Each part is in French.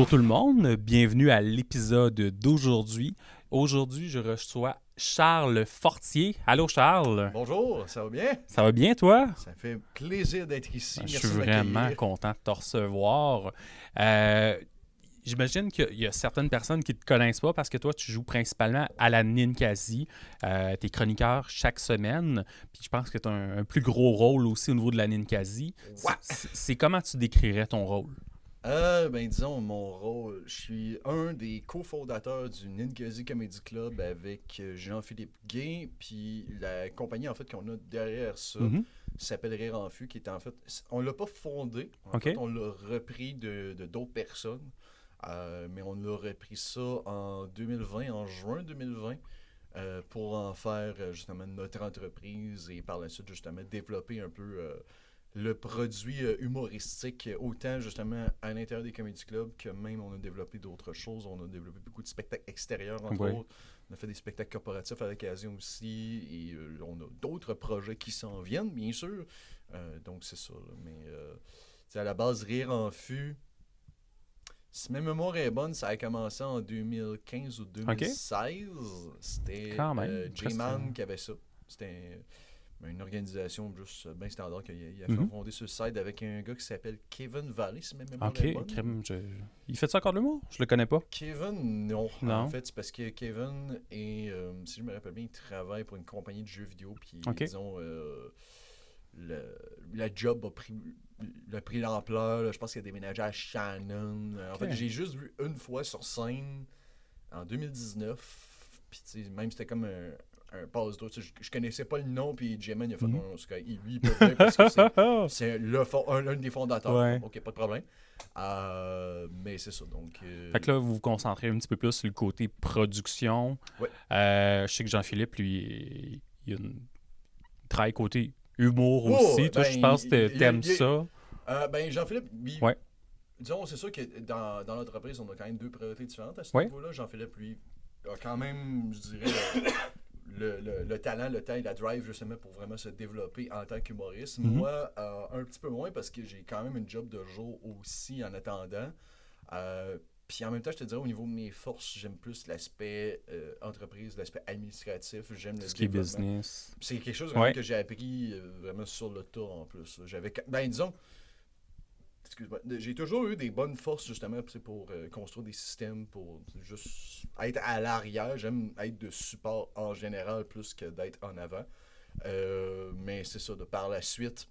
tout le monde, bienvenue à l'épisode d'aujourd'hui. Aujourd'hui, je reçois Charles Fortier. Allô Charles? Bonjour, ça va bien? Ça va bien toi? Ça fait plaisir d'être ici. Je Merci suis de vraiment m'accueillir. content de te recevoir. J'imagine qu'il y a certaines personnes qui ne te connaissent pas parce que toi, tu joues principalement à la Ninkasi. Tu es chroniqueur chaque semaine. Puis je pense que tu as un plus gros rôle aussi au niveau de la Ninkasi. Ouais. C'est comment tu décrirais ton rôle? Disons, mon rôle, je suis un des cofondateurs du Ninkasi Comedy Club avec Jean-Philippe Gay, puis la compagnie en fait qu'on a derrière ça Mhm. s'appelle Rire en Fût, qui est en fait, on l'a pas fondé, en OK. fait on l'a repris de d'autres personnes, mais on a repris ça en 2020, en juin 2020. Pour en faire justement notre entreprise et par la suite justement développer un peu le produit humoristique, autant justement à l'intérieur des comedy clubs que même on a développé d'autres choses. On a développé beaucoup de spectacles extérieurs, entre Ouais. autres. On a fait des spectacles corporatifs à l'occasion aussi. Et on a d'autres projets qui s'en viennent, bien sûr. Donc c'est ça. Là. Mais à la base, Rire en Fût, si ma mémoire est bonne, ça a commencé en 2015 ou 2016. C'était Quand même, J-Man presque. qui avait ça. C'était une organisation juste bien standard qu'il a Mhm. fait fonder sur le site avec un gars qui s'appelle Kevin Valley, si ma mémoire OK, est bonne. crème, il fait ça encore de l'humour? Je le connais pas. Kevin, non. Non. En fait, c'est parce que Kevin est, si je me rappelle bien, il travaille pour une compagnie de jeux vidéo. Puis, OK. disons, la job a pris l'ampleur. Là. Je pense qu'il a déménagé à Shannon. En OK. fait, j'ai juste vu une fois sur scène en 2019. Puis, tu sais, même c'était comme un passe-droit. Je connaissais pas le nom. Puis, J-Man, il a fait Mhm. non, c'est correct. Lui, il peut venir parce que c'est l'un des fondateurs. Ouais. Ok, pas de problème. Mais c'est ça. Donc, Fait que là, vous vous concentrez un petit peu plus sur le côté production. Ouais. Je sais que Jean-Philippe, lui, il travaille côté humour Oh, aussi. Toi, ben, je pense que t'aimes il- ça. Jean-Philippe, Ouais. disons, c'est sûr que dans l'entreprise, on a quand même deux priorités différentes à ce Ouais. niveau-là. Jean-Philippe, lui, a quand même, je dirais, le talent, le temps et la drive, justement, pour vraiment se développer en tant qu'humoriste. Mhm. Moi, un petit peu moins, parce que j'ai quand même une job de jour aussi en attendant. Puis en même temps, je te dirais, au niveau de mes forces, j'aime plus l'aspect entreprise, l'aspect administratif. J'aime le Tout ce qui est développement. business. Puis c'est quelque chose vraiment Ouais. que j'ai appris vraiment sur le tas en plus. Disons, excuse-moi, j'ai toujours eu des bonnes forces justement pour construire des systèmes, pour juste être à l'arrière. J'aime être de support en général plus que d'être en avant. Mais c'est ça, de par la suite,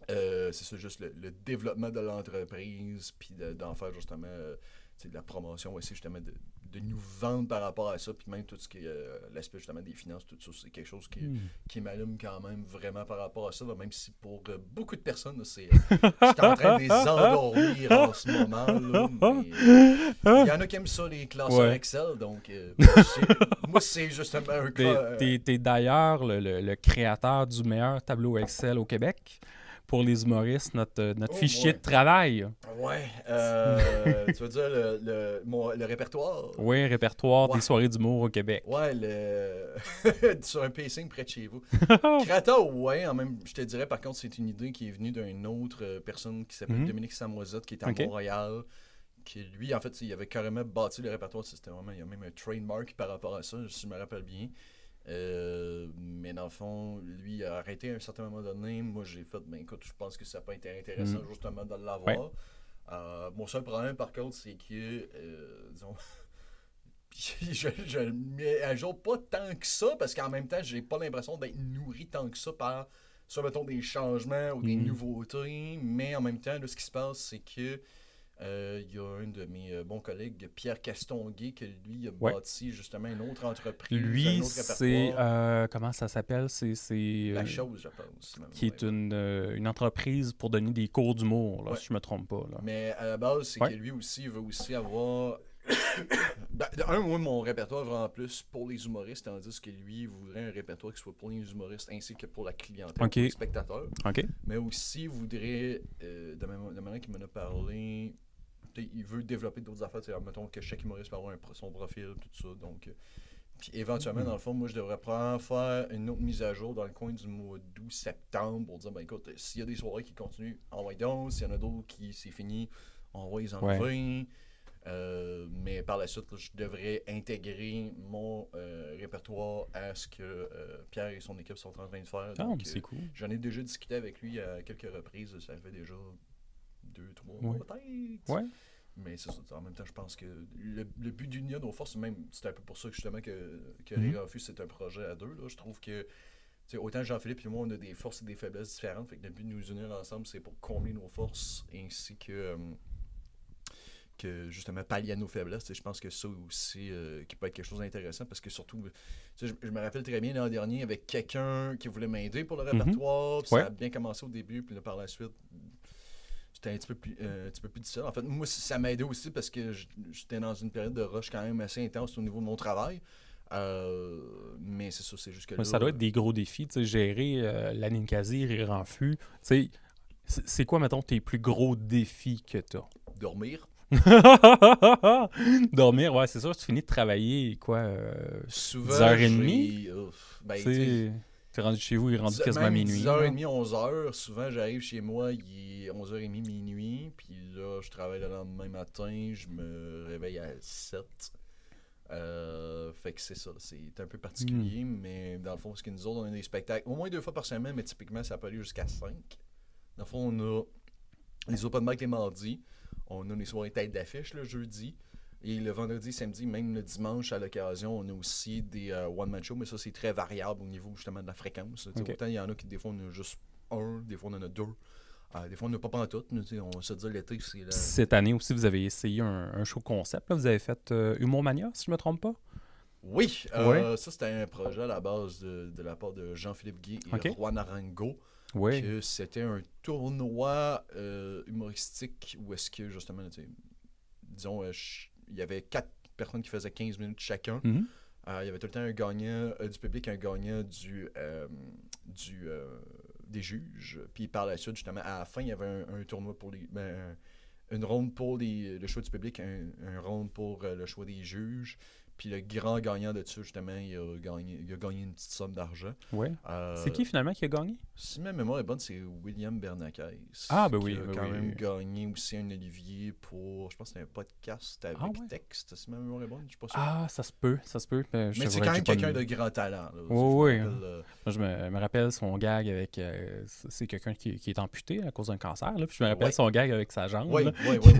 c'est ça, juste le développement de l'entreprise, puis d'en faire justement de la promotion aussi, justement, de nous vendre par rapport à ça, puis même tout ce qui est l'aspect justement des finances, tout ça, c'est quelque chose qui m'allume quand même vraiment par rapport à ça, là, même si pour beaucoup de personnes, là, je suis en train de les endormir en ce moment. Là, mais, il y en a qui aiment ça, les classeurs Ouais. Excel, donc moi, c'est justement un cas... T'es d'ailleurs le créateur du meilleur tableau Excel au Québec pour les humoristes, notre Oh, fichier ouais. de travail. Ouais, tu veux dire le répertoire? Oui, répertoire Ouais. des soirées d'humour au Québec. Ouais, sur un pacing près de chez vous. Krata, ouais, je te dirais, par contre, c'est une idée qui est venue d'une autre personne qui s'appelle Mhm. Dominique Samoisette, qui est à Ok. Montréal, qui lui, en fait, il avait carrément bâti le répertoire, c'était vraiment, il y a même un trademark par rapport à ça, si je me rappelle bien. Mais dans le fond, lui il a arrêté à un certain moment donné. Moi, j'ai fait, ben écoute, je pense que ça n'a pas été intéressant justement de l'avoir. Ouais. Mon seul problème, par contre, c'est que, disons, je le mets à jour pas tant que ça, parce qu'en même temps, j'ai pas l'impression d'être nourri tant que ça par, soit mettons, des changements ou des nouveautés. Mais en même temps, là, ce qui se passe, c'est que il y a un de mes bons collègues, Pierre Castonguay, que lui a Ouais. bâti justement une autre entreprise, un Lui, autre c'est... répertoire. comment ça s'appelle? C'est La chose, je pense. qui est une entreprise pour donner des cours d'humour, là, Ouais. si je me trompe pas. Là. Mais à la base, c'est Ouais. que lui aussi, il veut aussi avoir... moi, mon répertoire est vraiment plus pour les humoristes, tandis que lui, il voudrait un répertoire qui soit pour les humoristes ainsi que pour la clientèle, Ok. pour les spectateurs. OK? Mais aussi, il voudrait, de manière qu'il m'en a parlé, il veut développer d'autres affaires. Mettons que chaque humoriste peut avoir son profil, tout ça. Donc, puis éventuellement, dans le fond, moi, je devrais probablement faire une autre mise à jour dans le coin du mois d'août-septembre pour dire, ben écoute, s'il y a des soirées qui continuent, envoyez donc. S'il y en a d'autres qui c'est fini, on va les Ouais. enlever. Mais par la suite, là, je devrais intégrer mon répertoire à ce que Pierre et son équipe sont en train de faire. Ah, Donc, mais c'est cool. j'en ai déjà discuté avec lui à quelques reprises. Ça fait déjà 2-3 Ouais. mois peut-être. Ouais. Mais c'est ça. En même temps, je pense que le but d'Union aux forces, même, c'est un peu pour ça que justement que Mhm. Ray Refus, c'est un projet à deux. Là. Je trouve que autant Jean-Philippe et moi, on a des forces et des faiblesses différentes. Fait que le but de nous unir ensemble, c'est pour combler nos forces ainsi que justement pallier à nos faiblesses. Je pense que ça aussi qui peut être quelque chose d'intéressant parce que surtout, je me rappelle très bien l'an dernier avec quelqu'un qui voulait m'aider pour le répertoire. Puis Ouais. ça a bien commencé au début, puis là, par la suite, c'était un petit peu plus difficile. En fait, moi, ça m'a aidé aussi parce que j'étais dans une période de rush quand même assez intense au niveau de mon travail. Mais c'est ça, c'est juste que là... Ça doit être des gros défis, tu sais, gérer la Ninkasi, rire en fût. Tu sais, c'est quoi, mettons, tes plus gros défis que t'as? Dormir. Dormir, ouais, c'est sûr, tu finis de travailler, quoi, Souvent, 10h30? Ben, Tu sais, t'es rendu chez vous, il est rendu quasiment même minuit. 10h30, 11h. Souvent, j'arrive chez moi, il est 11h30, minuit. Puis là, je travaille le lendemain matin. Je me réveille à 7. Fait que c'est ça. C'est un peu particulier. Mais dans le fond, ce que nous autres, on a des spectacles au moins 2 fois par semaine. Mais typiquement, ça peut aller jusqu'à 5. Dans le fond, on a les open mic les mardis. On a les soirées tête d'affiche le jeudi. Et le vendredi, samedi, même le dimanche, à l'occasion, on a aussi des one-man shows, mais ça, c'est très variable au niveau justement de la fréquence. Okay. Autant il y en a qui, des fois, on a juste un, des fois, on en a 2. Des fois, on n'a pas pantoute. On va se dire l'été, c'est la... Cette année aussi, vous avez essayé un show concept. Là. Vous avez fait Humour Mania, si je ne me trompe pas. Oui, Ouais. ça, c'était un projet à la base de la part de Jean-Philippe Guy et Okay. Juan Arango. Oui. Que c'était un tournoi humoristique où est-ce que, justement, disons, il y avait 4 personnes qui faisaient 15 minutes chacun. Mm-hmm. Il y avait tout le temps un gagnant du public, un gagnant des juges. Puis par la suite, justement, à la fin, il y avait un tournoi pour les... une ronde pour le choix du public, un ronde pour le choix des juges. Puis le grand gagnant de ça, justement, il a gagné une petite somme d'argent. Ouais. C'est qui finalement qui a gagné? Si ma mémoire est bonne, c'est William Bernacais. Ah, ben oui. Qui a quand même gagné aussi un Olivier pour, je pense que c'était un podcast avec texte. Si ma mémoire est bonne, je suis pas sûr. Ah, ça se peut. Mais c'est quand même quelqu'un de grand talent. Là, oui. Moi, je me rappelle son gag avec... c'est quelqu'un qui est amputé à cause d'un cancer. Là, puis je me rappelle son gag avec sa jambe. Oui.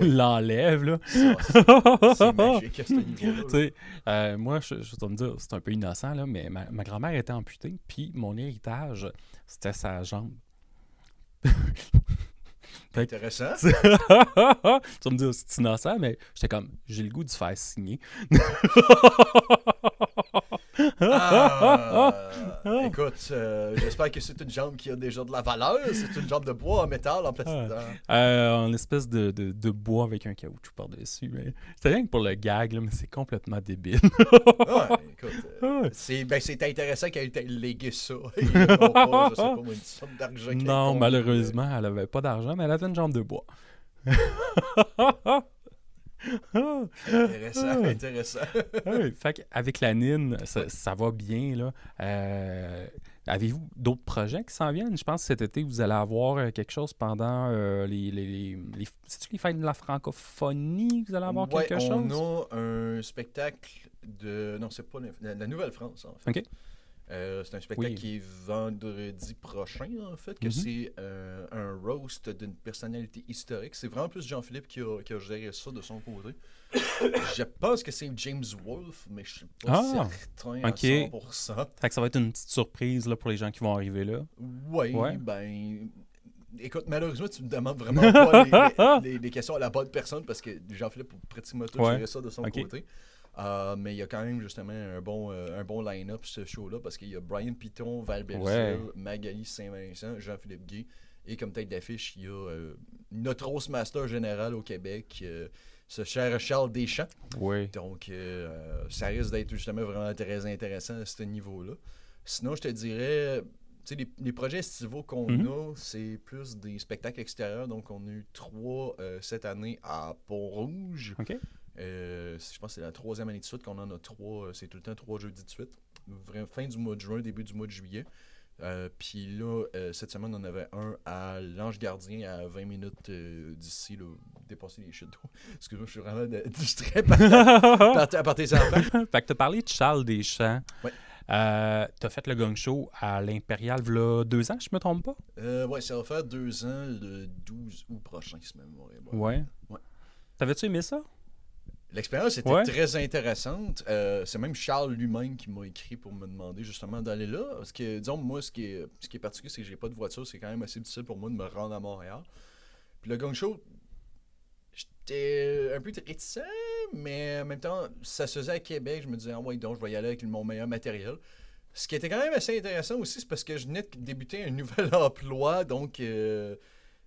Il l'enlève. Là. C'est magique à ce niveau-là. Moi, je vais me dire, c'est un peu innocent, là, mais ma grand-mère était amputée, puis mon héritage, c'était sa jambe. Intéressant. Tu vas me dire, c'est innocent, mais j'étais comme, j'ai le goût de se faire signer. Écoute, j'espère que c'est une jambe qui a déjà de la valeur. C'est une jambe de bois en métal en plastique. En espèce de bois avec un caoutchouc par-dessus. Mais... c'est rien que pour le gag, là, mais c'est complètement débile. Écoute, c'est intéressant qu'elle ait légué ça. Et non pas, je sais pas, une somme d'argent. Non, malheureusement, elle avait pas d'argent, mais elle avait une jambe de bois. Intéressant. Fait qu'avec la NIN, ça va bien. Là. Avez-vous d'autres projets qui s'en viennent? Je pense que cet été, vous allez avoir quelque chose pendant c'est-tu les fêtes de la francophonie? Vous allez avoir quelque chose? On a un spectacle de... Non, c'est pas la Nouvelle-France, en fait. OK. C'est un spectacle qui est vendredi prochain, en fait, que c'est un roast d'une personnalité historique. C'est vraiment plus Jean-Philippe qui a géré ça de son côté. Je pense que c'est James Wolfe, mais je suis pas certain à 100%. Fait que ça va être une petite surprise là, pour les gens qui vont arriver là. Oui, ben... Écoute, malheureusement, tu me demandes vraiment pas les questions à la bonne personne parce que Jean-Philippe a pratiquement tout géré ça de son côté. Mais il y a quand même justement un bon line-up ce show-là parce qu'il y a Brian Piton, Val Belzile, Magali Saint-Vincent, Jean-Philippe Guy et comme tête d'affiche, il y a notre Roastmaster général au Québec, ce cher Charles Deschamps. Oui. Donc, ça risque d'être justement vraiment très intéressant à ce niveau-là. Sinon, je te dirais, tu sais, les projets estivaux qu'on a, c'est plus des spectacles extérieurs. Donc, on a eu 3 cette année à Pont-Rouge. OK. Je pense que c'est la 3e année de suite qu'on en a 3. C'est tout le temps 3 jeudis de suite. Fin du mois de juin, début du mois de juillet. Puis là, cette semaine, on avait un à l'Ange Gardien à 20 minutes d'ici, là, dépasser les chutes d'eau. Excuse-moi, je suis vraiment distrait par tes enfants. Fait que t'as parlé de Charles Deschamps. Ouais. T'as fait le Gong Show à l'Impérial v'là 2 ans, je me trompe pas? Ouais, ça va faire 2 ans, le 12 août prochain, si ma mémoire est bonne. Ouais. Ouais. T'avais-tu aimé ça? L'expérience était Ouais. très intéressante. C'est même Charles lui-même qui m'a écrit pour me demander justement d'aller là. Parce que, disons, moi, ce qui est particulier, c'est que j'ai pas de voiture. C'est quand même assez difficile pour moi de me rendre à Montréal. Puis le Gong Show, j'étais un peu réticent, mais en même temps, ça se faisait à Québec. Je me disais, ah ouais, donc je vais y aller avec mon meilleur matériel. Ce qui était quand même assez intéressant aussi, c'est parce que je venais de débuter un nouvel emploi, donc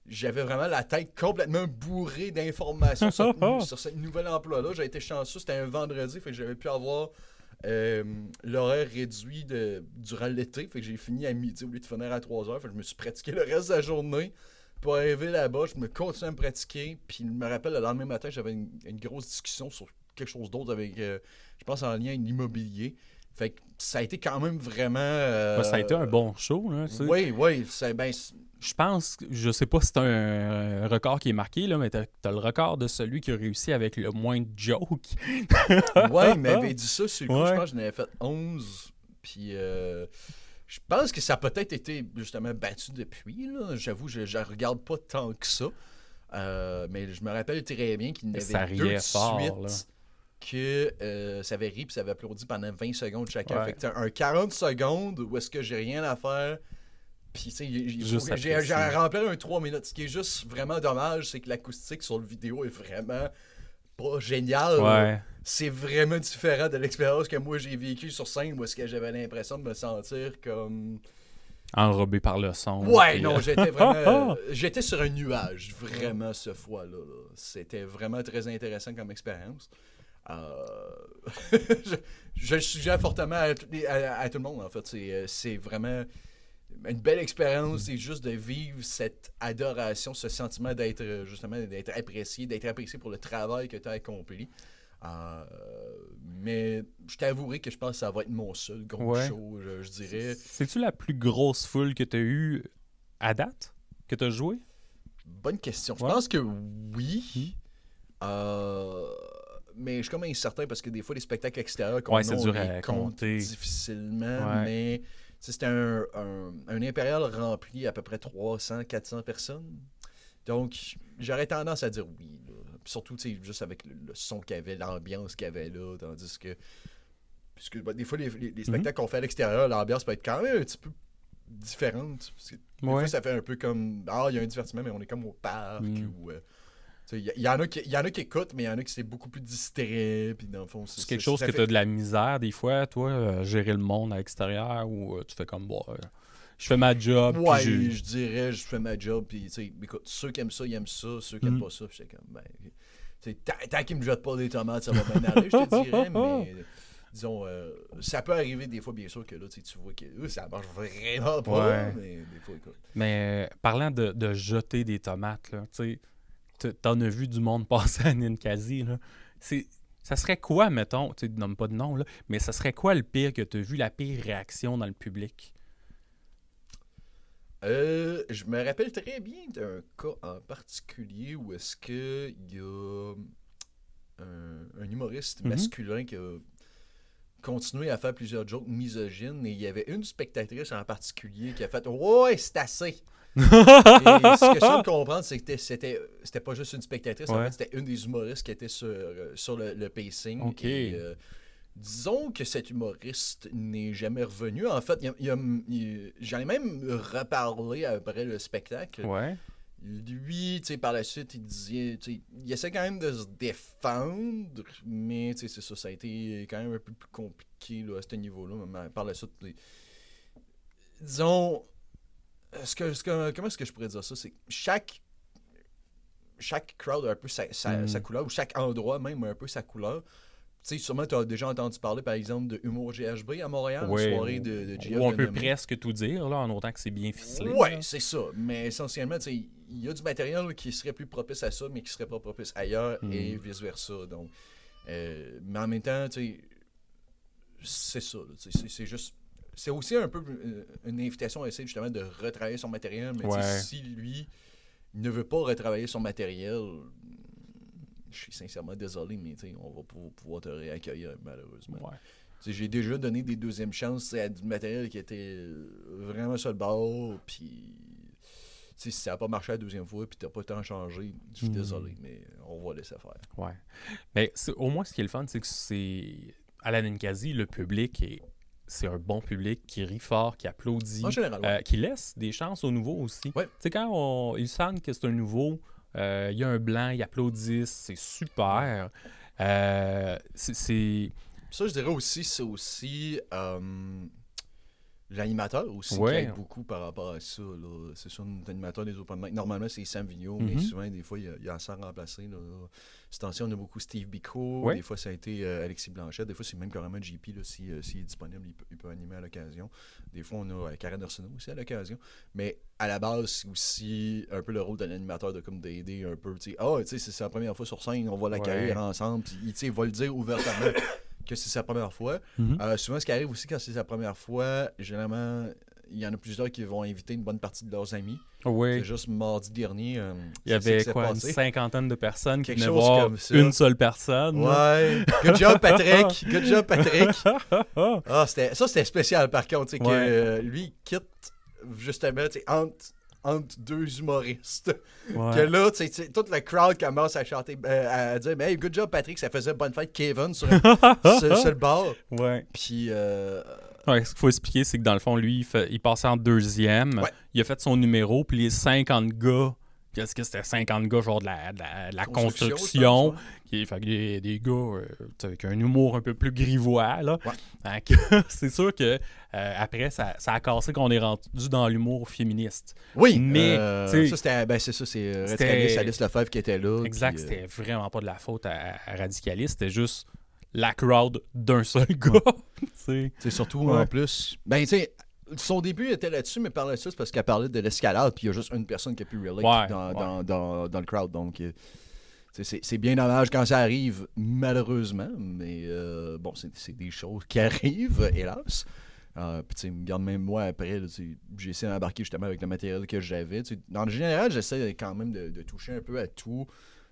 j'avais vraiment la tête complètement bourrée d'informations sur ce nouvel emploi-là. J'ai été chanceux, c'était un vendredi, fait que j'avais pu avoir l'horaire réduit durant l'été, fait que j'ai fini à midi au lieu de finir à 3h, fait que je me suis pratiqué le reste de la journée. Pour arriver là-bas, je me continue à me pratiquer, puis je me rappelle, le lendemain matin, j'avais une grosse discussion sur quelque chose d'autre avec, je pense, en lien avec l'immobilier. Fait que ça a été quand même vraiment... Ça a été un bon show, là. Tu sais. Oui, Je pense, je sais pas si c'est un record qui est marqué, là, mais t'as le record de celui qui a réussi avec le moins de jokes. ouais, il m'avait dit ça sur le coup, Ouais. je pense que j'en avais fait 11, puis je pense que ça a peut-être été justement battu depuis, là. J'avoue, je regarde pas tant que ça, mais je me rappelle très bien qu'il y en Ça avait riait 2 de fort, suite là. que ça avait ri puis ça avait applaudi pendant 20 secondes chacun. Ouais. Fait que t'as un 40 secondes où est-ce que j'ai rien à faire. Puis, tu sais, Juste j'ai apprécier. rempli un 3 minutes. Ce qui est juste vraiment dommage, c'est que l'acoustique sur le vidéo est vraiment pas géniale. Ouais. C'est vraiment différent de l'expérience que moi j'ai vécue sur scène où est-ce que j'avais l'impression de me sentir comme... Enrobé par le son. Ouais, puis, non, j'étais vraiment... j'étais sur un nuage, vraiment, ce fois-là. Là. C'était vraiment très intéressant comme expérience. Je le suggère fortement à tout le monde, en fait. C'est vraiment une belle expérience. C'est juste de vivre cette adoration, ce sentiment d'être, justement, d'être apprécié pour le travail que tu as accompli. Mais je t'avouerai que je pense que ça va être mon seul gros Ouais. show, je dirais. C'est-tu la plus grosse foule que tu as eue à date? Que tu as joué? Bonne question. Je Ouais. pense que oui. Mais je suis comme incertain parce que des fois, les spectacles extérieurs qu'on Ouais, c'est a, on dur les à compte compter. difficilement. Ouais. Mais tu sais, c'était un impérial rempli à peu près 300-400 personnes. Donc, j'aurais tendance à dire oui. Là. Puis surtout, tu sais, juste avec le son qu'il y avait, l'ambiance qu'il y avait là. Tandis que, puisque des fois, les spectacles qu'on fait à l'extérieur, l'ambiance peut être quand même un petit peu différente. Parce que des Ouais. fois, ça fait un peu comme, il y a un divertissement, mais on est comme au parc. Ou, il y en a qui écoutent, mais il y en a qui c'est beaucoup plus distrait. Puis dans le fond, C'est quelque chose que tu as de la misère des fois, toi, gérer le monde à l'extérieur ou tu fais comme, bon, je fais ma job. Ouais, puis je dirais, je fais ma job. Puis, tu sais, écoute, ceux qui aiment ça, ils aiment ça. Ceux qui aiment pas ça, puis j'étais comme, ben, tu sais, tant qu'ils me jettent pas des tomates, ça va bien aller, je te dirais. Mais, disons, ça peut arriver des fois, bien sûr, que là, tu vois que ça marche vraiment pas. Ouais. Mais des fois, écoute. Mais parlant de jeter des tomates, là, tu sais, t'en as vu du monde passer à Ninkasi, là. Ça serait quoi, mettons, tu sais, nomme pas de nom, là, mais ça serait quoi le pire que tu as vu, la pire réaction dans le public? Je me rappelle très bien d'un cas en particulier où est-ce qu'il y a un humoriste masculin qui a continué à faire plusieurs jokes misogynes et il y avait une spectatrice en particulier qui a fait « Ouais, c'est assez! » Et ce que je semble comprendre, c'est que c'était pas juste une spectatrice, en Ouais. fait, c'était une des humoristes qui était sur le pacing. Ok. Et, disons que cet humoriste n'est jamais revenu. En fait, j'en ai même reparlé après le spectacle. Ouais. Lui, tu sais, par la suite, il disait, tu sais, il essaie quand même de se défendre, mais tu sais, c'est ça, ça a été quand même un peu plus compliqué là, à ce niveau-là. Mais par la suite, disons, comment est-ce que je pourrais dire ça? C'est que chaque crowd a un peu sa couleur, ou chaque endroit même a un peu sa couleur. Tu sais, sûrement, tu as déjà entendu parler, par exemple, de Humour GHB à Montréal, Ouais, une soirée de GF. Ou on peut Denomé. presque tout dire, là, en autant que c'est bien ficelé. Ouais, là. c'est ça. Mais essentiellement, tu sais, il y a du matériel qui serait plus propice à ça, mais qui serait pas propice ailleurs et vice-versa. Donc, mais en même temps, tu sais, c'est ça. Là, c'est juste... C'est aussi un peu une invitation à essayer justement de retravailler son matériel, mais tu sais, Ouais. si lui ne veut pas retravailler son matériel, je suis sincèrement désolé, mais on va pouvoir te réaccueillir, malheureusement. Ouais. J'ai déjà donné des deuxièmes chances à du matériel qui était vraiment sur le bord, puis si ça n'a pas marché la deuxième fois, puis t'as pas tant changé, je suis désolé, mais on va laisser faire. Ouais. Mais au moins, ce qui est le fun, c'est que c'est à la Ninkasi, le public c'est un bon public qui rit fort, qui applaudit, En général, qui laisse des chances aux nouveaux aussi. Ouais. Tu sais, quand ils sentent que c'est un nouveau, il y a un blanc, ils applaudissent, c'est super. C'est Ça, je dirais aussi, c'est aussi l'animateur aussi qui Ouais. aide beaucoup par rapport à ça. Là. C'est sûr, notre animateur des open mic. Normalement, c'est Sam Vigneault, mais Mhm. souvent, des fois, il y a ça à remplacer. Là. Ces temps-ci, on a beaucoup Steve Bicot. Ouais. Des fois, ça a été Alexis Blanchet. Des fois, c'est même carrément JP. S'il est disponible, il peut animer à l'occasion. Des fois, on a Karen Arsenault aussi à l'occasion. Mais à la base, c'est aussi un peu le rôle de l'animateur de comme d'aider un peu. Tu sais, c'est la première fois sur scène, on va l'accueillir ensemble. Puis, il va le dire ouvertement que c'est sa première fois. Mhm. Souvent, ce qui arrive aussi quand c'est sa première fois, généralement, il y en a plusieurs qui vont inviter une bonne partie de leurs amis. Ouais. C'est juste mardi dernier. Il y avait c'est quoi, une passé. cinquantaine de personnes qui Quelque venaient chose voir comme ça. une seule personne. Ouais. Good job, Patrick. Good job, Patrick. Ah, c'était spécial, par contre. Que lui, il quitte, justement, entre deux humoristes. Ouais. Que là, toute la crowd commence à chanter, à dire, mais hey, good job, Patrick, ça faisait bonne fête, Kevin, sur le bar. Ouais. Puis, Ouais, ce qu'il faut expliquer, c'est que dans le fond, lui, il passait en deuxième. Ouais. Il a fait son numéro, puis les 50 gars, puis est-ce que c'était 50 gars, genre de la construction, fait que des gars avec un humour un peu plus grivois, là. Ouais. Hein, que c'est sûr que après, ça a cassé qu'on est rendu dans l'humour féministe. oui, Mais, tu sais, ça, c'est c'était- Radicaliste, Alice Lefebvre qui était là. Exact, puis, c'était vraiment pas de la faute à Radicaliste, c'était juste la crowd d'un seul gars. Tu sais. c'est surtout, Ouais. en plus, ben, tu sais, son début était là-dessus, mais par la suite, c'est parce qu'elle parlait de l'escalade, puis il y a juste une personne qui a pu relate Ouais, dans le crowd, donc... c'est bien dommage quand ça arrive, malheureusement, mais bon, c'est des choses qui arrivent, hélas. Puis, tu sais, regarde, même moi, après, là, j'ai essayé d'embarquer justement avec le matériel que j'avais. En général, j'essaie quand même de toucher un peu à tout,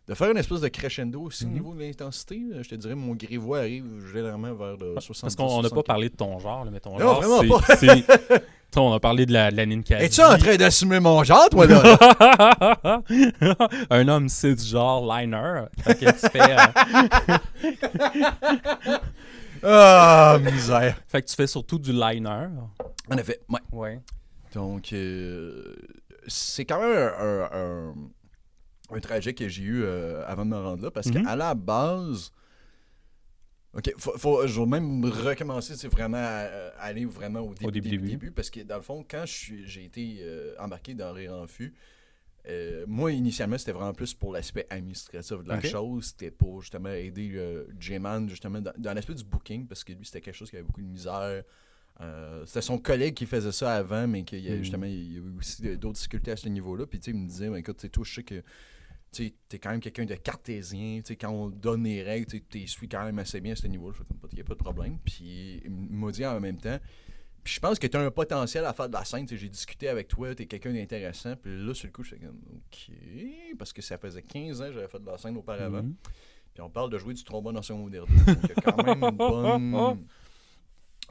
de faire une espèce de crescendo aussi au niveau de l'intensité. Je te dirais, mon grivois arrive généralement vers le 70. Parce qu'on n'a pas parlé de ton genre, là, mais ton Non, genre, vraiment pas. On a parlé de la Ninkasi. Es-tu en train d'assumer mon genre, toi, là? Un homme cisgenre liner. Fait que tu fais, Ah, misère. fait que tu fais surtout du liner. En effet, ouais. Ouais. Donc, c'est quand même un trajet que j'ai eu avant de me rendre là, parce qu'à la base, ok, je vais même recommencer, c'est vraiment aller vraiment au début, parce que dans le fond, quand j'ai été embarqué dans Rire en Fût, moi, initialement, c'était vraiment plus pour l'aspect administratif de la chose. C'était pour justement aider J-Man justement dans l'aspect du booking, parce que lui, c'était quelque chose qui avait beaucoup de misère. C'était son collègue qui faisait ça avant, mais justement, il y avait aussi d'autres difficultés à ce niveau-là. Puis, tu sais, il me disait, écoute, toi, je sais que tu es quand même quelqu'un de cartésien. Quand on donne les règles, tu suis quand même assez bien à ce niveau-là. Je fais, il n'y a pas de problème. Puis, il m'a dit en même temps, puis je pense que tu as un potentiel à faire de la scène. J'ai discuté avec toi, tu es quelqu'un d'intéressant. Puis là, sur le coup, je fais comme, OK. Parce que ça faisait 15 ans que j'avais fait de la scène auparavant. Puis on parle de jouer du trombone en secondaire 2. Donc, il y a quand même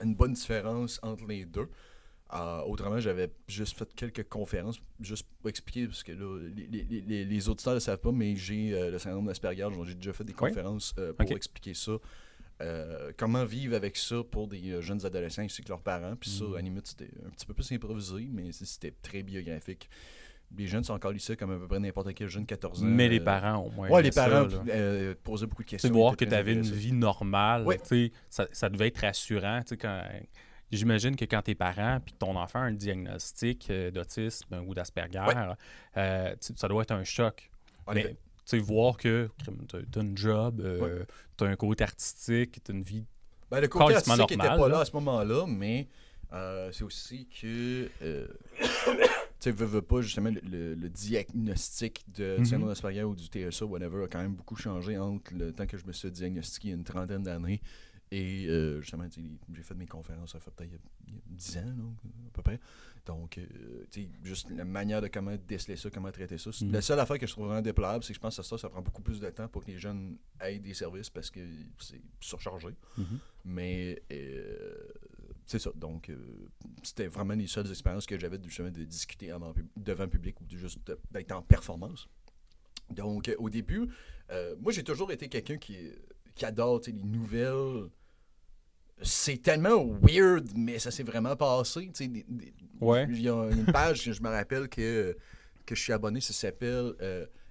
une bonne différence entre les deux. Autrement, j'avais juste fait quelques conférences, juste pour expliquer, parce que là, les auditeurs ne le savent pas, mais j'ai le syndrome d'Asperger, donc j'ai déjà fait des conférences pour expliquer ça. Comment vivre avec ça pour des jeunes adolescents ainsi que leurs parents. Puis ça, à la limite, c'était un petit peu plus improvisé, mais c'était très biographique. Les jeunes sont encore lycées comme à peu près n'importe quel jeune de 14 ans. Mais les parents, au moins. Ouais, les ça, parents là. posaient beaucoup de Tu sais, questions. voir ils que étaient tu très avais une intéressés. vie normale, Ouais. tu sais, ça devait être rassurant. Tu sais, j'imagine que quand tes parents puis ton enfant a un diagnostic d'autisme ou d'Asperger, ça doit être un choc. En Mais effet. tu sais, voir que tu as une job, tu as un côté artistique, tu as une vie. Ben, le côté carrément artistique n'était normal, pas là. là à ce moment-là, mais c'est aussi que tu sais, veux pas, justement, le diagnostic du syndrome d'Asperger ou du TSA, whatever, a quand même beaucoup changé entre le temps que je me suis diagnostiqué il y a une trentaine d'années Et justement, j'ai fait mes conférences, ça fait peut-être il y a 10 ans, là, à peu près. Donc, juste la manière de comment déceler ça, comment traiter ça. La seule affaire que je trouve vraiment déplorable, c'est que je pense que ça prend beaucoup plus de temps pour que les jeunes aient des services parce que c'est surchargé. Mais c'est ça. Donc, c'était vraiment les seules expériences que j'avais justement de discuter devant le public ou juste d'être en performance. Donc, au début, moi, j'ai toujours été quelqu'un qui adore les nouvelles. C'est tellement weird, mais ça s'est vraiment passé. Ouais. Il y a une page que je me rappelle que je suis abonné, ça s'appelle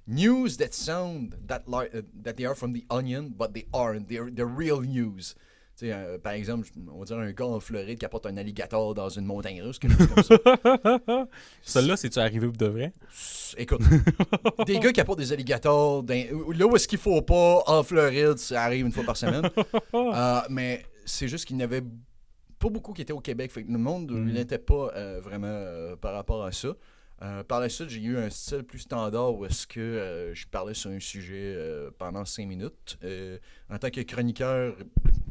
News that sound that they are from the Onion, but they aren't. They're real news. Par exemple, on va dire un gars en Floride qui apporte un alligator dans une montagne russe, quelque chose comme ça. Celle-là, c'est-tu arrivé pour de vrai? Écoute, des gars qui apportent des alligators là où est-ce qu'il faut pas, en Floride, ça arrive une fois par semaine. Mais c'est juste qu'il n'y avait pas beaucoup qui étaient au Québec. Fait que le monde n'était pas vraiment par rapport à ça. Par la suite, j'ai eu un style plus standard où est-ce que je parlais sur un sujet pendant 5 minutes. En tant que chroniqueur,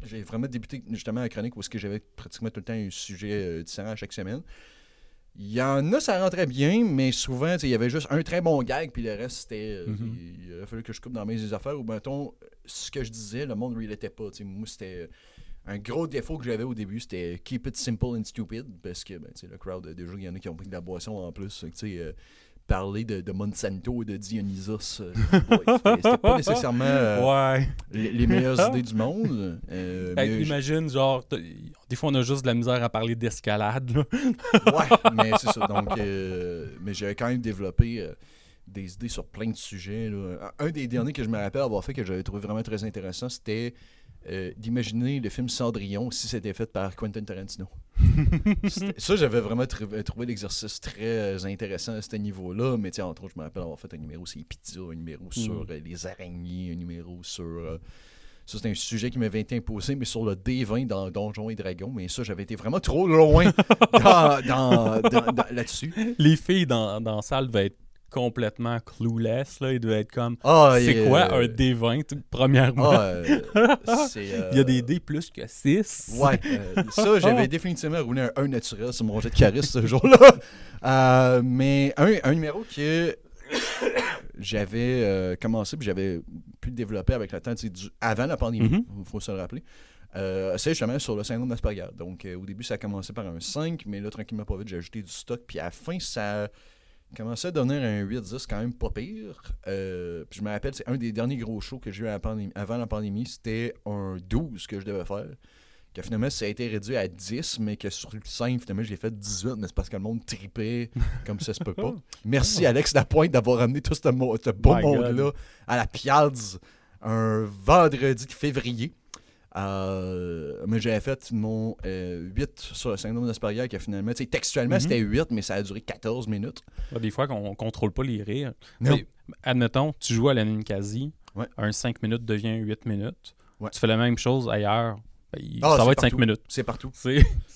j'ai vraiment débuté justement la chronique où est-ce que j'avais pratiquement tout le temps un sujet différent à chaque semaine. Il y en a, ça rentrait bien, mais souvent, il y avait juste un très bon gag, puis le reste, c'était... il a fallu que je coupe dans mes affaires, ou mettons, ce que je disais, le monde ne relatait pas. Moi, c'était... Un gros défaut que j'avais au début, c'était keep it simple and stupid, parce que le crowd, déjà, il y en a qui ont pris de la boisson en plus. Parler de Monsanto et de Dionysos, c'était pas nécessairement les meilleures idées du monde. Imagine, genre, des fois, on a juste de la misère à parler d'escalade. Là. Ouais, mais c'est ça. Donc, mais j'avais quand même développé des idées sur plein de sujets. Là. Un des derniers que je me rappelle avoir fait, que j'avais trouvé vraiment très intéressant, c'était d'imaginer le film Cendrillon si c'était fait par Quentin Tarantino. Ça, j'avais vraiment trouvé l'exercice très intéressant à ce niveau-là, mais entre autres, je me rappelle avoir fait un numéro sur les pizzas, un numéro sur les araignées, un numéro sur... ça, c'était un sujet qui m'avait été imposé, mais sur le D20 dans Donjons et Dragons, mais ça, j'avais été vraiment trop loin là-dessus. Les filles dans la salle devaient être complètement clueless, là. Ils devaient être comme, c'est quoi un D20, premièrement? Il y a des D plus que 6. Ouais, ça, j'avais définitivement roulé un naturel sur mon jet de charisme ce jour-là. Mais un numéro que j'avais commencé, puis j'avais pu le développer avec le temps, avant la pandémie, il faut se le rappeler. C'est justement sur le syndrome d'Asperger. Donc, au début, ça a commencé par un 5, mais là, tranquillement, pas vite, j'ai ajouté du stock, puis à la fin, ça commençait à devenir un 8-10 quand même pas pire. Puis je me rappelle, c'est un des derniers gros shows que j'ai eu avant la pandémie, c'était un 12 que je devais faire. Que finalement, ça a été réduit à 10, mais que sur le 5, finalement, j'ai fait 18, mais c'est parce que le monde tripait comme ça se peut pas. Merci Alex Lapointe d'avoir amené tout ce beau monde-là à la Piazza un vendredi de février. Mais j'avais fait mon 8 sur le syndrome d'Asperger qui a finalement, textuellement c'était 8, mais ça a duré 14 minutes. Des fois qu'on contrôle pas les rires. Non. Mais, admettons, tu joues à la Ninkasi, un 5 minutes devient 8 minutes. Ouais. Tu fais la même chose ailleurs, ça va être 5 minutes. C'est partout.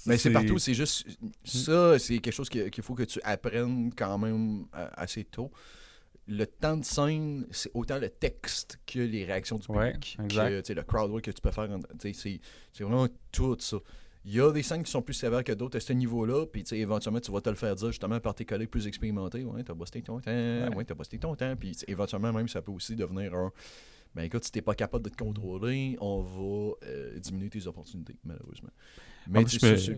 Mais c'est partout, c'est juste ça, c'est quelque chose qu'il faut que tu apprennes quand même assez tôt. Le temps de scène, c'est autant le texte que les réactions du public, que le crowd work que tu peux faire. C'est vraiment tout ça. Il y a des scènes qui sont plus sévères que d'autres à ce niveau-là, puis éventuellement, tu vas te le faire dire justement par tes collègues plus expérimentés. Ouais, t'as busté ton temps. Puis éventuellement, même, ça peut aussi devenir un... Ben écoute, si t'es pas capable de te contrôler, on va diminuer tes opportunités, malheureusement. Mais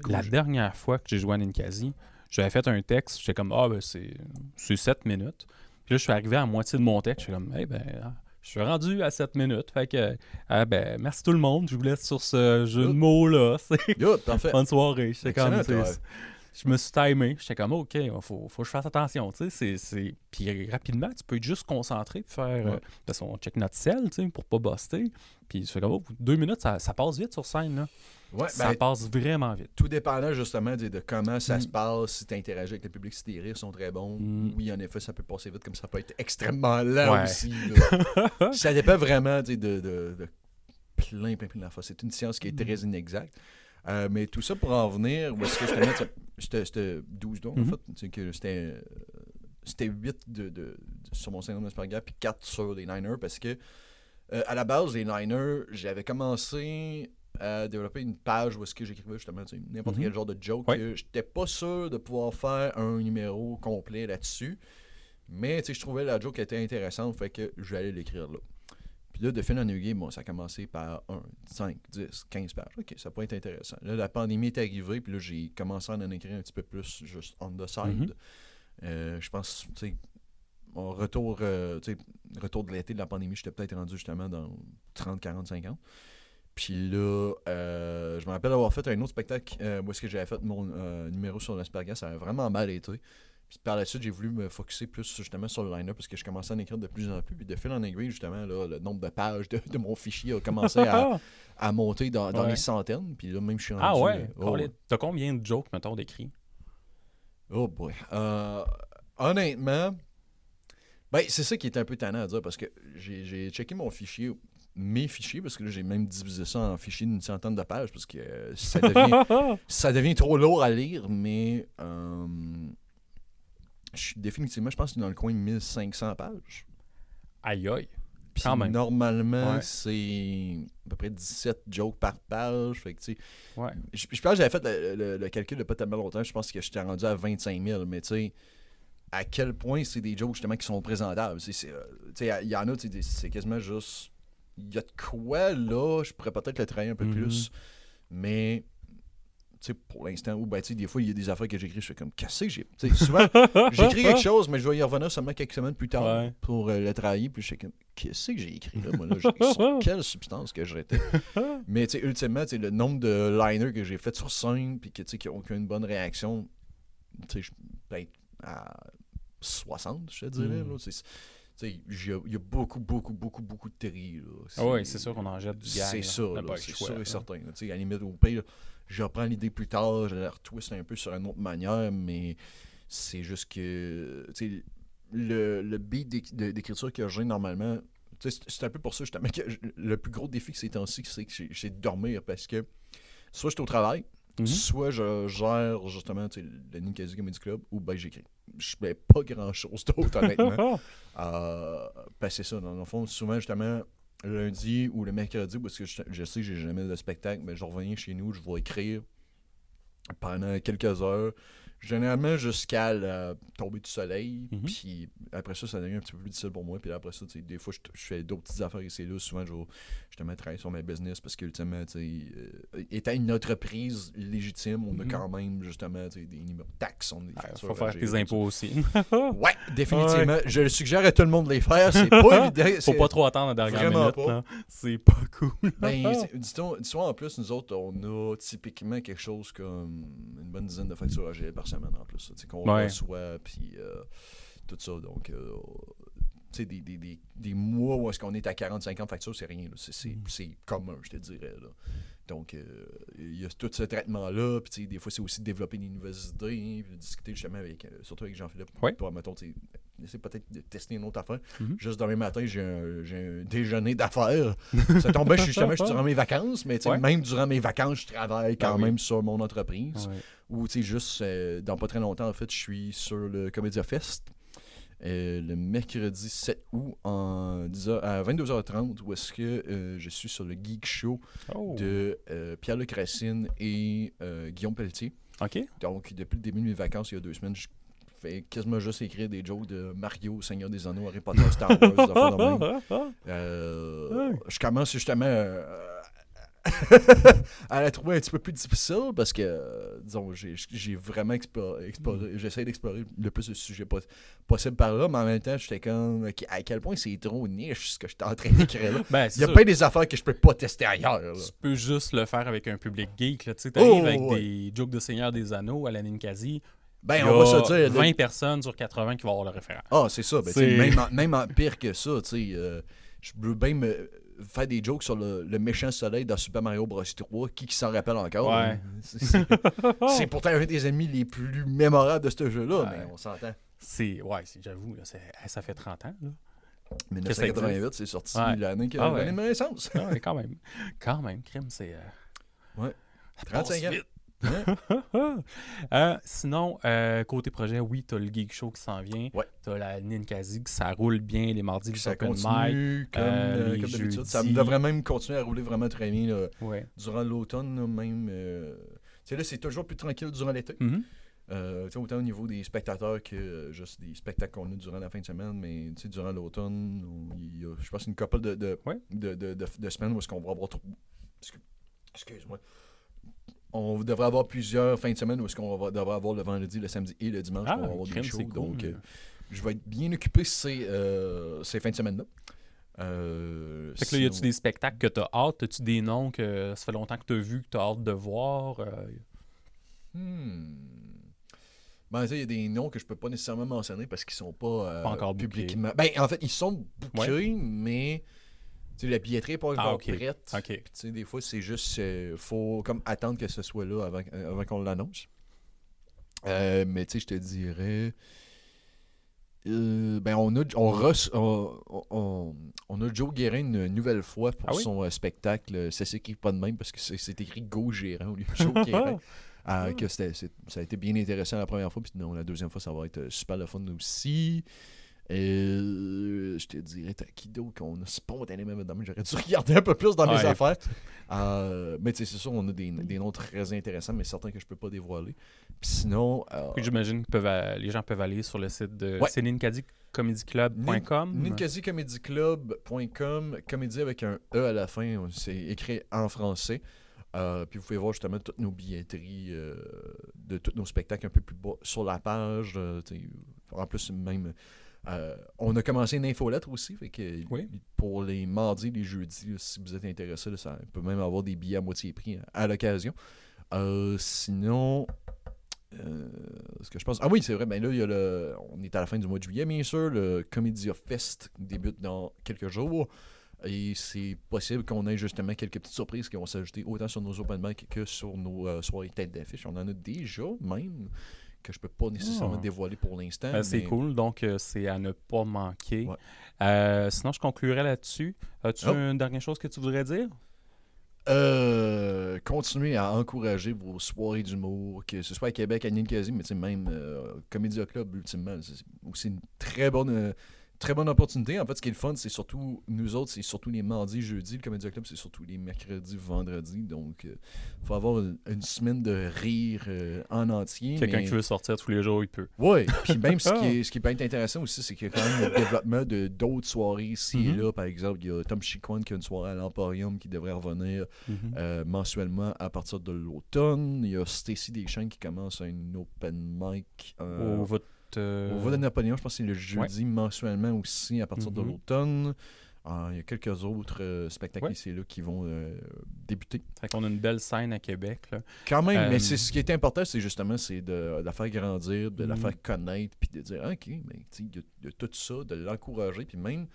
la dernière fois que j'ai joué à Ninkasi, j'avais fait un texte, j'étais comme, c'est 7 minutes. Puis là, je suis arrivé à moitié de mon texte. Je suis comme, je suis rendu à 7 minutes. Fait que, merci tout le monde. Je vous laisse sur ce jeu de mots-là. Parfait. Bonne soirée. Je me suis timé. J'étais comme, OK, faut que je fasse attention. Puis rapidement, tu peux être juste concentré puis faire. Parce qu'on check notre sel pour pas buster. Puis tu fais comme, 2 minutes, ça passe vite sur scène. Là. Ouais, ça passe vraiment vite. Tout dépendant justement de comment ça se passe, si tu interagis avec le public, si tes rires sont très bons. Oui, en effet, ça peut passer vite, comme ça peut être extrêmement lent aussi. Ça dépend vraiment de plein d'affaires. C'est une science qui est très inexacte. Mais tout ça pour en venir, où est-ce que c'était 12 dons, en fait, que c'était 8 sur mon syndrome d'Asperger, puis 4 sur les Niners, parce que à la base, les Niners, j'avais commencé à développer une page où est-ce que j'écrivais justement n'importe Mhm. quel genre de joke. Ouais. Que j'étais pas sûr de pouvoir faire un numéro complet là-dessus. Mais je trouvais la joke était intéressante, fait que j'allais l'écrire là. Puis là, de fil en aiguille, bon, ça a commencé par 1, 5, 10, 15 pages. OK, ça peut être intéressant. Là, la pandémie est arrivée, puis là, j'ai commencé à en écrire un petit peu plus, juste on the side. Je pense, tu sais, au retour de l'été de la pandémie, j'étais peut-être rendu justement dans 30, 40, 50. Puis là, je me rappelle avoir fait un autre spectacle où est-ce que j'avais fait mon numéro sur l'Asperger. Ça avait vraiment mal été. Puis par la suite, j'ai voulu me focusser plus justement sur le line-up parce que je commençais à en écrire de plus en plus. Puis de fil en aiguille, justement, là, le nombre de pages de mon fichier a commencé à monter dans les centaines. Puis là, même je suis rendu... Ah ouais? oh, T'as combien de jokes, mettons, d'écrits? oh boy. Honnêtement, ben, c'est ça qui est un peu tannant à dire parce que j'ai checké mes fichiers, parce que là, j'ai même divisé ça en fichiers d'une centaine de pages parce que ça devient trop lourd à lire, mais définitivement, je pense que c'est dans le coin de 1500 pages. Aïe aïe. Puis Quand même. normalement, Ouais. c'est à peu près 17 jokes par page. Fait que, tu sais, Ouais. je pense que j'avais fait le calcul de pas tellement longtemps. Je pense que j'étais rendu à 25 000, mais tu sais, à quel point c'est des jokes justement qui sont présentables. Tu sais, il y en a, tu sais, c'est quasiment juste... Il y a de quoi, là, je pourrais peut-être le travailler un peu plus, mais... Tu sais, pour l'instant, ou ben, tu sais, des fois, il y a des affaires que j'écris, je fais comme, qu'est-ce que j'ai. Tu sais, souvent, j'écris quelque chose, mais je vais y revenir seulement quelques semaines plus tard Ouais. pour le travailler, puis je fais comme, qu'est-ce que j'ai écrit là, moi, là, sur quelle substance que j'étais. Mais, tu sais, ultimement, tu sais, le nombre de liners que j'ai fait sur scène, puis que, tu sais, qui n'ont aucune bonne réaction, tu sais, je peux être à 60, je te dirais, là, tu sais, il y a beaucoup de terri. Ah ouais, c'est sûr qu'on en jette du gag. C'est là. ça, On a là, pas le c'est choix, sûr là. et certain. Tu sais, à la limite, au pire, je reprends l'idée plus tard, je la retwist un peu sur une autre manière, mais c'est juste que tu sais, le beat d'écriture que j'ai normalement, tu sais, c'est un peu pour ça justement que le plus gros défi que ces temps-ci, c'est que j'ai de dormir parce que soit je suis au travail, soit je gère justement tu sais, le Ninkasi Comedy Club ou ben j'écris. Je fais pas grand-chose d'autre, honnêtement. Parce que c'est ça, dans le fond, souvent justement lundi ou le mercredi, parce que je sais que j'ai jamais de spectacle, mais je reviens chez nous, je vais écrire pendant quelques heures, généralement jusqu'à la tombée du soleil, puis après ça devient un petit peu plus difficile pour moi, puis après ça, des fois, je fais d'autres petites affaires ici et là, souvent, je vais justement travailler sur ma business, parce qu'ultimement, étant une entreprise légitime, on a quand même, justement, des numéros de taxes, on a des factures. Faut faire tes impôts aussi. Ouais, définitivement. Je le suggère à tout le monde de les faire, c'est pas évident. Faut pas trop attendre la dernière Vraiment minute. pas. Là. C'est pas cool. Ben, dis-toi en plus, nous autres, on a typiquement quelque chose comme une bonne dizaine de factures à gérer par semaine en plus. Qu'on reçoit, puis tout ça. Donc, tu sais, des mois où est-ce qu'on est à 40-50 factures, c'est rien. Là. C'est commun, je te dirais. Là. Donc, il y a tout ce traitement-là. Puis, des fois, c'est aussi de développer des nouvelles idées, puis de discuter justement avec, surtout avec Jean-Philippe. Pour, mettons, essayer peut-être de tester une autre affaire. Juste demain matin, j'ai un déjeuner d'affaires. Ça tombe bien, je suis durant mes vacances, mais même durant mes vacances, je travaille quand même sur mon entreprise. Ou, tu sais, juste dans pas très longtemps, en fait, je suis sur le Comédia Fest. Le mercredi 7 août à 22h30 où est-ce que je suis sur le Geek Show de Pierre-Luc Racine et Guillaume Pelletier. OK. Donc, depuis le début de mes vacances, il y a 2 semaines, je fais quasiment juste écrire des jokes de Mario, Seigneur des Anneaux, Harry Potter, Star Wars, des affaires de même. Je commence justement à la trouver un petit peu plus difficile parce que, disons, j'ai vraiment exploré, j'essaie d'explorer le plus de sujets possible par là, mais en même temps, j'étais comme, à quel point c'est trop niche ce que j'étais en train d'écrire là. Il y a pas des affaires que je peux pas tester ailleurs. Là. Tu peux juste le faire avec un public geek. Tu arrives avec des jokes de Seigneur des Anneaux à la Ninkasi. Ben, on va se dire. 20 personnes sur 80 qui vont avoir le référent. Ah, c'est ça. Même pire que ça, tu sais, je veux bien me faire des jokes sur le méchant soleil dans Super Mario Bros 3, qui s'en rappelle encore. Ouais. C'est pourtant un des ennemis les plus mémorables de ce jeu-là, mais on s'entend. J'avoue, ça fait 30 ans. Là. 1988, c'est sorti l'année de ma naissance. Quand même. Quand même, crime, c'est... Ouais. 35 ans. Sinon, côté projet, oui, t'as le Geek Show qui s'en vient. Ouais. T'as la Ninkasi, que ça roule bien les mardis, les Ça open mic. continue les comme d'habitude. jeudis. Ça devrait même continuer à rouler vraiment très bien là, Ouais. durant l'automne, là, même. Tu sais, là, c'est toujours plus tranquille durant l'été. Mhm. Tu sais, autant au niveau des spectateurs que juste des spectacles qu'on a durant la fin de semaine, mais tu sais, durant l'automne, il y a, je pense, une couple Ouais. de semaines où est-ce qu'on va avoir trop. Excuse-moi. On devrait avoir plusieurs fins de semaine où est-ce qu'on devrait avoir le vendredi, le samedi et le dimanche Ah, pour avoir crème, des shows. c'est cool. Donc, je vais être bien occupé ces fins de semaine-là. Fait que là, y a-tu des spectacles que t'as hâte? As-tu des noms que ça fait longtemps que t'as vu, que t'as hâte de voir? Ben, tu sais, il y a des noms que je peux pas nécessairement mentionner parce qu'ils sont pas encore bookés. publiquement. Ben, en fait, ils sont bookés, Ouais. mais tu sais, la billetterie n'est pas encore ok. prête. OK. Puis, tu sais, des fois, c'est juste. Faut comme attendre que ce soit là avant qu'on l'annonce. Mais tu sais, je te dirais. Ben, on a Joe Guérin une nouvelle fois pour Ah oui? son spectacle. Ça s'écrit pas de même parce que c'est écrit Go Guérin au lieu de Joe Guérin. Que ça a été bien intéressant la première fois, puis non, la deuxième fois, ça va être super le fun aussi. Je te dirais, t'as qui d'autre qu'on a spontanément dans j'aurais dû regarder un peu plus dans mes Ouais. affaires. Mais tu sais, c'est sûr, on a des noms très intéressants, mais certains que je peux pas dévoiler. Puis sinon. Puis j'imagine que les gens peuvent aller sur le site de Ouais. c'est ninkadicomedyclub.com. ninkasicomedyclub.com, comédie avec un E à la fin, c'est écrit en français. Puis vous pouvez voir justement toutes nos billetteries de tous nos spectacles un peu plus bas sur la page. En plus, même, on a commencé une infolettre aussi. Fait que Oui. pour les mardis, les jeudis, là, si vous êtes intéressé, là, ça peut même avoir des billets à moitié prix à l'occasion. Sinon, ce que je pense. Ah oui, c'est vrai. Ben là, on est à la fin du mois de juillet, bien sûr. Le Comédia Fest débute dans quelques jours. Et c'est possible qu'on ait justement quelques petites surprises qui vont s'ajouter autant sur nos open mic que sur nos soirées tête d'affiche. On en a déjà même que je peux pas nécessairement dévoiler pour l'instant. C'est mais... cool, donc c'est à ne pas manquer. Ouais. Sinon, je conclurai là-dessus. As-tu une dernière chose que tu voudrais dire? Continuez à encourager vos soirées d'humour, que ce soit à Québec, à Ninkasi, mais même Comédia Club, ultimement, c'est aussi une très bonne opportunité. En fait, ce qui est le fun, c'est surtout, nous autres, c'est surtout les mardis, jeudis. Le Comédia Club, c'est surtout les mercredis, vendredis. Donc, il faut avoir une semaine de rire en entier. Quelqu'un qui veut sortir tous les jours, il peut. Oui, puis même ce qui peut être intéressant aussi, c'est qu'il y a quand même le développement d'autres soirées ici et là. Par exemple, il y a Tom Chiquan qui a une soirée à l'Emporium qui devrait revenir mensuellement à partir de l'automne. Il y a Stacy Deschamps qui commence un open mic au Voix de Napoléon, je pense que c'est le jeudi mensuellement aussi à partir de l'automne. Il y a quelques autres spectacles ici et là qui vont débuter. Fait qu'on a une belle scène à Québec. Là. Quand même, mais ce qui est important, c'est justement de la faire grandir, de la faire connaître, puis de dire OK, mais il y a tout ça, de l'encourager, puis même,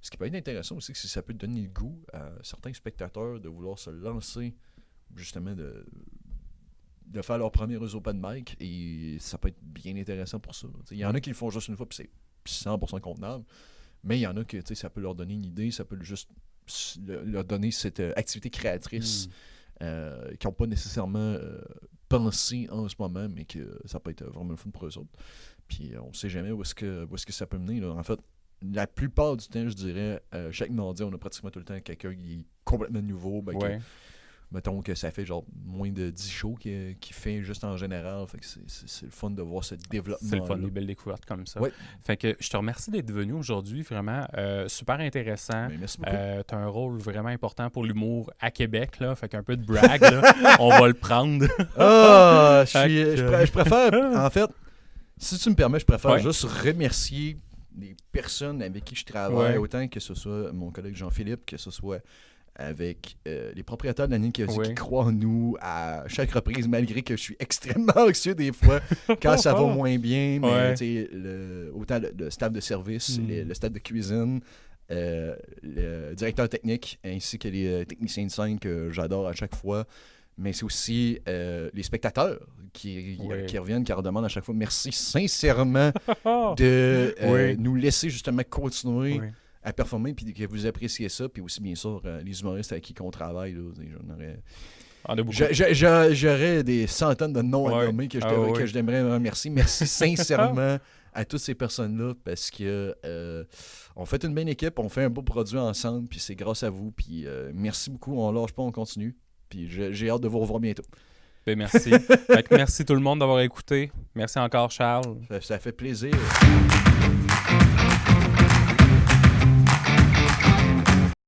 ce qui peut être intéressant aussi, c'est que ça peut donner le goût à certains spectateurs de vouloir se lancer, justement, de faire leur premier open mic, et ça peut être bien intéressant pour ça. Il y en a qui le font juste une fois, puis c'est 100% convenable. Mais il y en a que ça peut leur donner une idée, ça peut juste leur donner cette activité créatrice qu'ils n'ont pas nécessairement pensé en ce moment, mais que ça peut être vraiment le fun pour eux autres. Puis on ne sait jamais où est-ce que ça peut mener. Là. En fait, la plupart du temps, je dirais, chaque mardi, on a pratiquement tout le temps quelqu'un qui est complètement nouveau. Mettons que ça fait genre moins de 10 shows qu'il fait juste en général. Fait que c'est le fun de voir ce développement. C'est le fun, des belles découvertes comme ça. Ouais. Fait que je te remercie d'être venu aujourd'hui. Vraiment, super intéressant. Mais merci beaucoup. Tu as un rôle vraiment important pour l'humour à Québec. Là. Fait qu'un peu de brag, là, on va le prendre. Je préfère, en fait, si tu me permets, je préfère juste remercier les personnes avec qui je travaille, autant que ce soit mon collègue Jean-Philippe, que ce soit avec les propriétaires de la Ninkasi qui croient en nous à chaque reprise, malgré que je suis extrêmement anxieux des fois quand ça va moins bien. Mais autant le staff de service, le staff de cuisine, le directeur technique, ainsi que les techniciens de scène que j'adore à chaque fois. Mais c'est aussi les spectateurs qui reviennent, qui redemandent à chaque fois. Merci sincèrement de nous laisser justement continuer à performer, puis que vous appréciez ça, puis aussi bien sûr les humoristes avec qui on travaille, là, On a beaucoup. J'aurais des centaines de noms à Ouais. nommer que Ouais. je t'aimerais remercier. Merci sincèrement à toutes ces personnes-là parce que on fait une bonne équipe, on fait un beau produit ensemble, puis c'est grâce à vous. Puis merci beaucoup, on lâche pas, on continue. Puis j'ai hâte de vous revoir bientôt. Ben, merci. Fait que merci tout le monde d'avoir écouté. Merci encore, Charles. Ça fait plaisir.